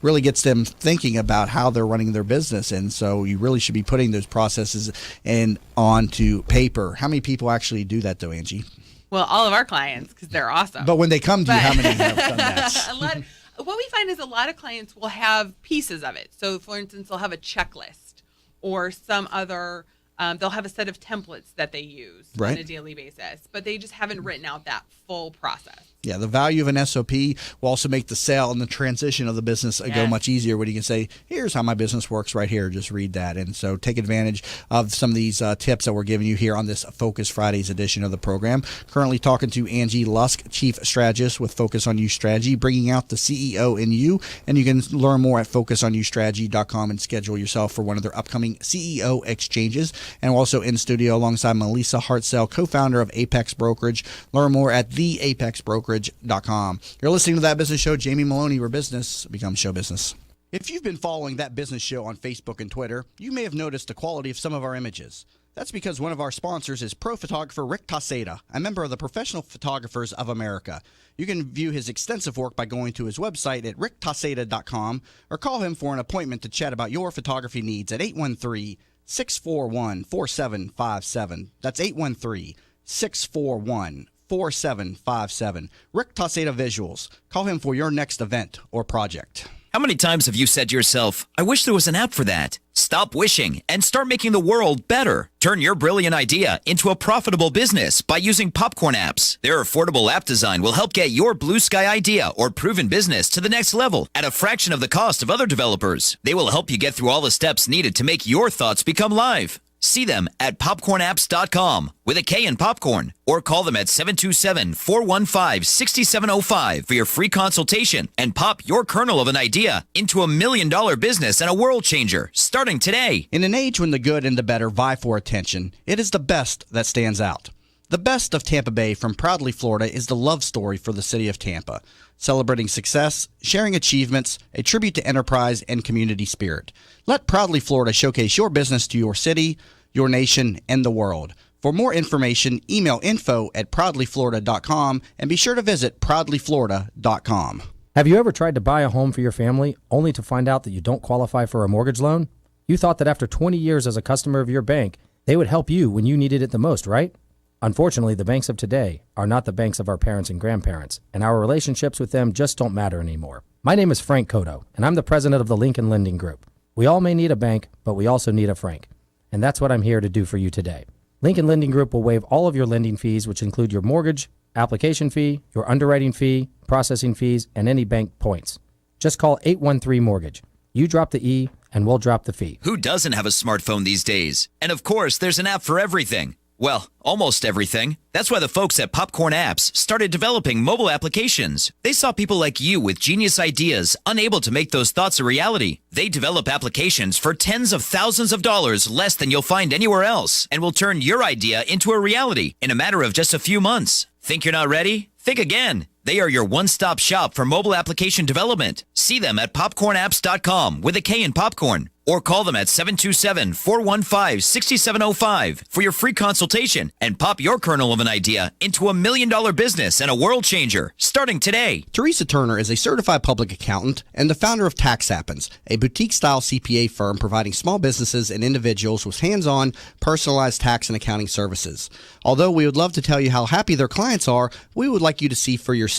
really gets them thinking about how they're running their business. And so you really should be putting those processes and onto paper. How many people actually do that, though, Angie? Well, all of our clients, because they're awesome. But when they come to you, how many have done that? What we find is a lot of clients will have pieces of it. So, for instance, they'll have a checklist or some other, they'll have a set of templates that they use on a daily basis, but they just haven't written out that full process. Yeah, the value of an SOP will also make the sale and the transition of the business go much easier when you can say, here's how my business works right here. Just read that. And so take advantage of some of these tips that we're giving you here on this Focus Fridays edition of the program. Currently talking to Angie Lusk, Chief Strategist with Focus on You Strategy, bringing out the CEO in you. And you can learn more at focusonustrategy.com and schedule yourself for one of their upcoming CEO exchanges. And we're also in studio alongside Melisa Hartsell, co-founder of Apex Brokerage. Learn more at theapexbrokerage.com. You're listening to That Business Show. Jamie Meloni, where business becomes show business. If you've been following That Business Show on Facebook and Twitter, you may have noticed the quality of some of our images. That's because one of our sponsors is pro photographer Rick Taseda, a member of the Professional Photographers of America. You can view his extensive work by going to his website at ricktaseda.com or call him for an appointment to chat about your photography needs at 813-641-4757. That's 813-641-4757. Rick Taseda Visuals. Call him for your next event or project. How many times have you said to yourself, I wish there was an app for that? Stop wishing and start making the world better. Turn your brilliant idea into a profitable business by using Popcorn apps. Their affordable app design will help get your blue sky idea or proven business to the next level at a fraction of the cost of other developers. They will help you get through all the steps needed to make your thoughts become live. See them at popcornapps.com with a K in popcorn, or call them at 727-415-6705 for your free consultation and pop your kernel of an idea into $1 million business and a world changer starting today. In an age when the good and the better vie for attention, it is the best that stands out. The Best of Tampa Bay from Proudly Florida is the love story for the city of Tampa, celebrating success, sharing achievements, a tribute to enterprise and community spirit. Let Proudly Florida showcase your business to your city, your nation, and the world. For more information, email info@proudlyflorida.com and be sure to visit proudlyflorida.com. Have you ever tried to buy a home for your family only to find out that you don't qualify for a mortgage loan? You thought that after 20 years as a customer of your bank, they would help you when you needed it the most, right? Unfortunately, the banks of today are not the banks of our parents and grandparents, and our relationships with them just don't matter anymore. My name is Frank Cotto, and I'm the president of the Lincoln Lending Group. We all may need a bank, but we also need a Frank. And that's what I'm here to do for you today. Lincoln Lending Group will waive all of your lending fees, which include your mortgage, application fee, your underwriting fee, processing fees, and any bank points. Just call 813-MORTGAGE. You drop the E, and we'll drop the fee. Who doesn't have a smartphone these days? And of course, there's an app for everything. Well, almost everything. That's why the folks at Popcorn Apps started developing mobile applications. They saw people like you with genius ideas, unable to make those thoughts a reality. They develop applications for tens of thousands of dollars less than you'll find anywhere else, and will turn your idea into a reality in a matter of just a few months. Think you're not ready? Think again. They are your one-stop shop for mobile application development. See them at popcornapps.com with a K in popcorn, or call them at 727-415-6705 for your free consultation and pop your kernel of an idea into $1 million business and a world changer starting today. Teresa Turner is a certified public accountant and the founder of Tax Happens, a boutique-style CPA firm providing small businesses and individuals with hands-on, personalized tax and accounting services. Although we would love to tell you how happy their clients are, we would like you to see for yourself.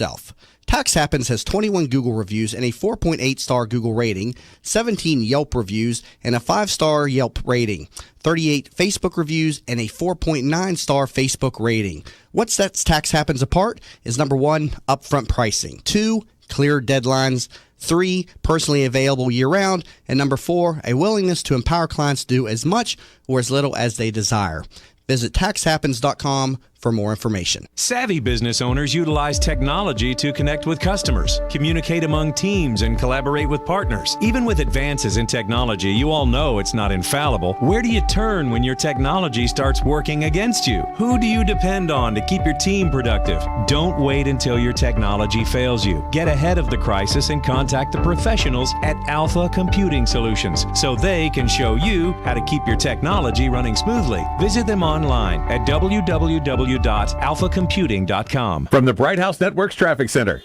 Tax Happens has 21 Google reviews and a 4.8-star Google rating, 17 Yelp reviews and a 5-star Yelp rating, 38 Facebook reviews and a 4.9-star Facebook rating. What sets Tax Happens apart is number 1, upfront pricing, 2, clear deadlines, 3, personally available year-round, and number 4, a willingness to empower clients to do as much or as little as they desire. Visit taxhappens.com for more information. Savvy business owners utilize technology to connect with customers, communicate among teams, and collaborate with partners. Even with advances in technology, you all know it's not infallible. Where do you turn when your technology starts working against you? Who do you depend on to keep your team productive? Don't wait until your technology fails you. Get ahead of the crisis and contact the professionals at Alpha Computing Solutions so they can show you how to keep your technology running smoothly. Visit them online at www.alphacomputing.com. From the Bright House Networks Traffic Center.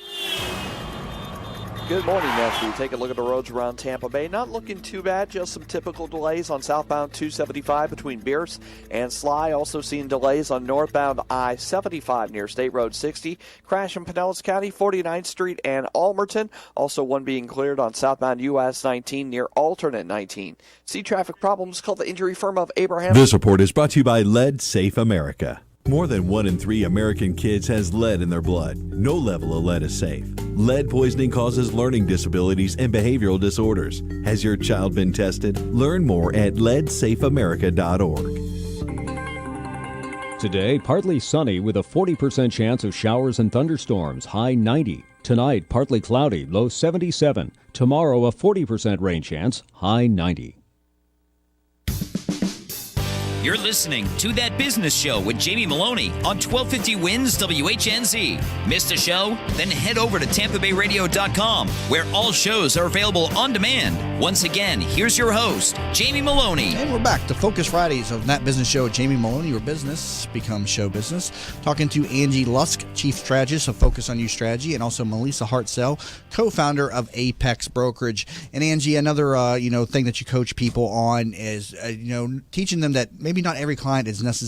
Good morning, as we take a look at the roads around Tampa Bay. Not looking too bad, just some typical delays on southbound 275 between Pierce and Sly. Also seeing delays on northbound I-75 near State Road 60. Crash in Pinellas County, 49th Street and Almerton. Also one being cleared on southbound US 19 near Alternate 19. See traffic problems, call the injury firm of Abraham. This report is brought to you by Lead Safe America. More than 1 in 3 American kids has lead in their blood. No level of lead is safe. Lead poisoning causes learning disabilities and behavioral disorders. Has your child been tested? Learn more at leadsafe.america.org. Today, partly sunny with a 40% chance of showers and thunderstorms, high 90. Tonight, partly cloudy, low 77. Tomorrow, a 40% rain chance, high 90. You're listening to That Business Show with Jamie Meloni on 1250 Wins WHNZ. Missed a show? Then head over to TampaBayRadio.com, where all shows are available on demand. Once again, here's your host, Jamie Meloni. And we're back to Focus Fridays of That Business Show with Jamie Meloni, where business becomes show business. Talking to Angie Lusk, Chief Strategist of Focus on You Strategy, and also Melisa Hartsell, co-founder of Apex Brokerage. And Angie, another thing that you coach people on is teaching them that maybe not every client is not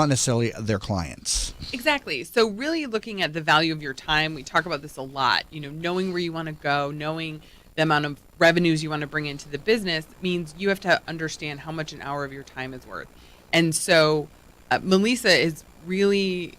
necessarily their clients. Exactly. So really looking at the value of your time. We talk about this a lot. Knowing where you want to go, knowing the amount of revenues you want to bring into the business means you have to understand how much an hour of your time is worth. And so Melisa is really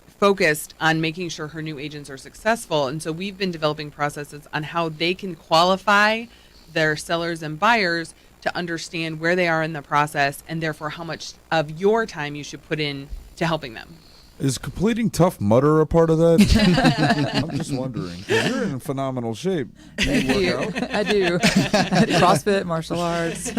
focused on making sure her new agents are successful. And so we've been developing processes on how they can qualify their sellers and buyers to understand where they are in the process and therefore how much of your time you should put in to helping them. Is completing Tough Mudder a part of that? I'm just wondering. You're in phenomenal shape. Thank you. I do. CrossFit, martial arts.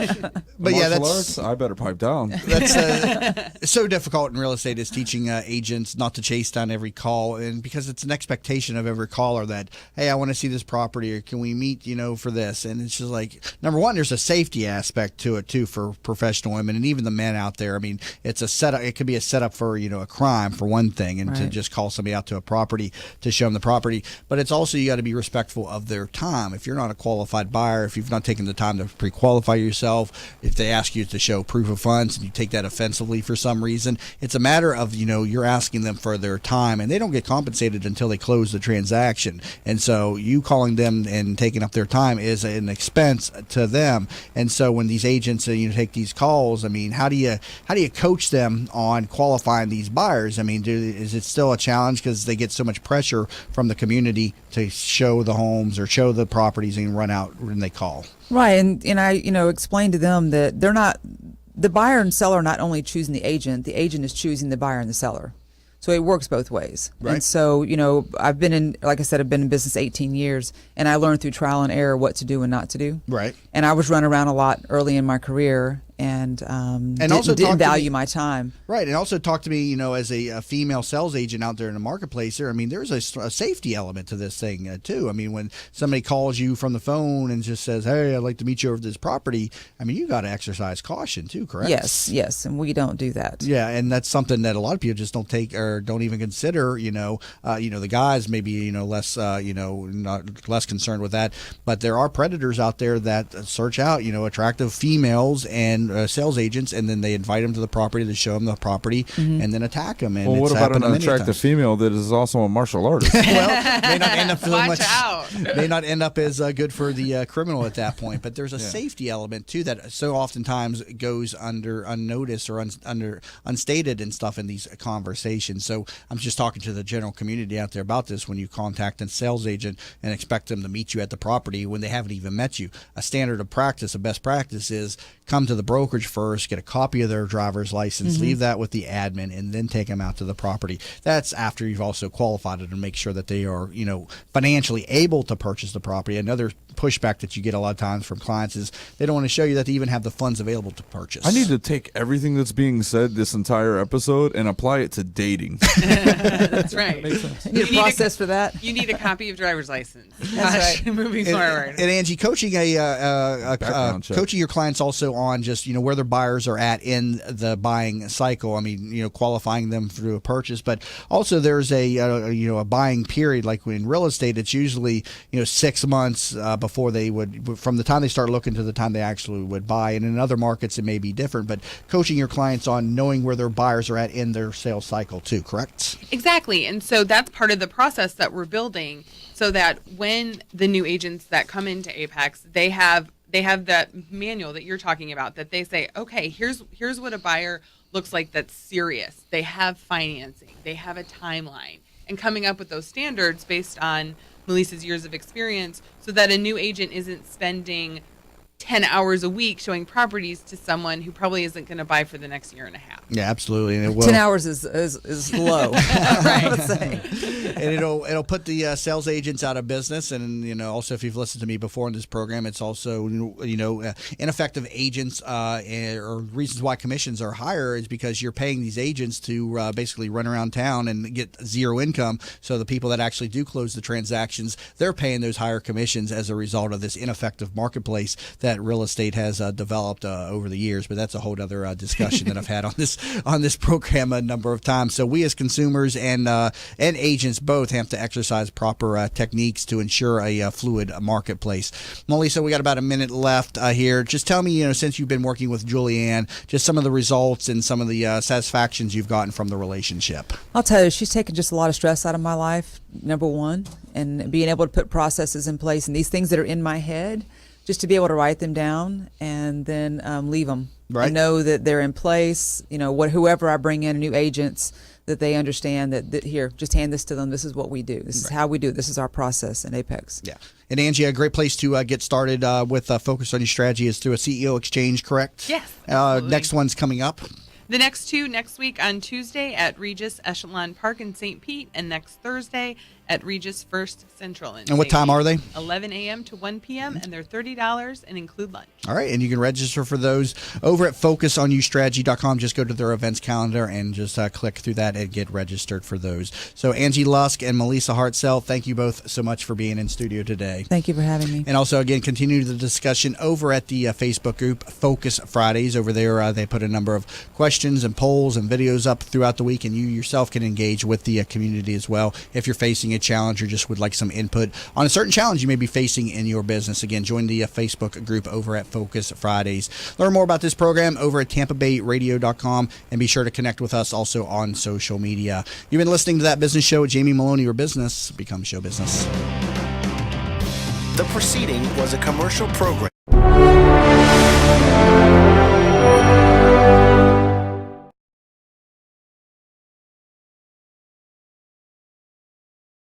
But yeah, arts, I better pipe down. That's so difficult in real estate is teaching agents not to chase down every call, and because it's an expectation of every caller that, hey, I want to see this property, or can we meet, for this? And it's just like, number one, there's a safety aspect to it too for professional women and even the men out there. I mean, it's a setup. It could be a setup for a crime for one thing, and to just call somebody out to a property to show them the property. But it's also, you got to be respectful of their time. If you're not a qualified buyer, if you've not taken the time to pre-qualify yourself, if they ask you to show proof of funds and you take that offensively for some reason, it's a matter of, you're asking them for their time, and they don't get compensated until they close the transaction. And so you calling them and taking up their time is an expense to them. And so when these agents take these calls, I mean, how do you coach them on qualifying these buyers? I mean, is it still a challenge because they get so much pressure from the community to show the homes or show the properties and run out when they call? Right, and I explain to them that they're not, the buyer and seller are not only choosing the agent is choosing the buyer and the seller. So it works both ways. Right. And so, I've been in business 18 years, and I learned through trial and error what to do and not to do. Right. And I was running around a lot early in my career, and didn't value my time. Right, and also talk to me, as a female sales agent out there in the marketplace there. I mean, there's a safety element to this thing, too. I mean, when somebody calls you from the phone and just says, hey, I'd like to meet you over this property, I mean, you got to exercise caution, too, correct? Yes, and we don't do that. Yeah, and that's something that a lot of people just don't take or don't even consider, the guys maybe, less, not less concerned with that. But there are predators out there that search out, attractive females and sales agents, and then they invite them to the property to show them the property, and then attack them. And what about an attractive female that is also a martial artist? Well, may not end up may not end up as good for the criminal at that point. But there's a safety element too that so oftentimes goes under unnoticed or unstated and stuff in these conversations. So I'm just talking to the general community out there about this. When you contact a sales agent and expect them to meet you at the property when they haven't even met you, a standard of practice, a best practice is come to the brokerage first, get a copy of their driver's license, leave that with the admin, and then take them out to the property. That's after you've also qualified it and make sure that they are, financially able to purchase the property. Another pushback that you get a lot of times from clients is they don't want to show you that they even have the funds available to purchase. I need to take everything that's being said this entire episode and apply it to dating. That's right. You need a process for that. You need a copy of driver's license. That's right. Moving forward. And Angie, coaching coaching your clients also on just where their buyers are at in the buying cycle. I mean, qualifying them through a purchase, but also there's a buying period. Like in real estate, it's usually 6 months before they would, from the time they start looking to the time they actually would buy. And in other markets, it may be different. But coaching your clients on knowing where their buyers are at in their sales cycle too, correct? Exactly. And so that's part of the process that we're building, so that when the new agents that come into Apex, they have that manual that you're talking about, that they say, okay, here's what a buyer looks like that's serious. They have financing. They have a timeline. And coming up with those standards based on Melisa's years of experience, so that a new agent isn't spending 10 hours a week showing properties to someone who probably isn't going to buy for the next year and a half. Yeah, absolutely. And it will. 10 hours is low. Right. And it'll put the sales agents out of business. And also, if you've listened to me before in this program, it's also ineffective agents or reasons why commissions are higher is because you're paying these agents to basically run around town and get zero income. So the people that actually do close the transactions, they're paying those higher commissions as a result of this ineffective marketplace that real estate has developed over the years. But that's a whole other discussion that I've had on this program a number of times. So we as consumers and agents both have to exercise proper techniques to ensure a fluid marketplace. Melisa, we got about a minute left here. Just tell me, since you've been working with Julianne, just some of the results and some of the satisfactions you've gotten from the relationship. I'll tell you, she's taken just a lot of stress out of my life, number one, and being able to put processes in place and these things that are in my head, just to be able to write them down and then leave them. Right. And know that they're in place. Whoever I bring in, new agents, that they understand that here, just hand this to them. This is what we do. This is how we do it. This is our process in Apex. Yeah. And Angie, a great place to get started with Focus on Your Strategy is through a CEO exchange, correct? Yes. Next one's coming up. The next two next week on Tuesday at Regis Echelon Park in St. Pete, and next Thursday at Regis First Central. And what time are they? 11 a.m. to 1 p.m. and they're $30 and include lunch. All right, and you can register for those over at FocusOnYouStrategy.com. Just go to their events calendar and just click through that and get registered for those. So Angie Lusk and Melisa Hartsell, thank you both so much for being in studio today. Thank you for having me. And also, again, continue the discussion over at the Facebook group, Focus Fridays. Over there, they put a number of questions and polls and videos up throughout the week, and you yourself can engage with the community as well. If you're facing a challenge or just would like some input on a certain challenge you may be facing in your business, again, join the Facebook group over at Focus Fridays. Learn more about this program over at TampaBayRadio.com, and be sure to connect with us also on social media. You've been listening to That Business Show with Jamie Meloni, where business becomes show business. The proceeding was a commercial program.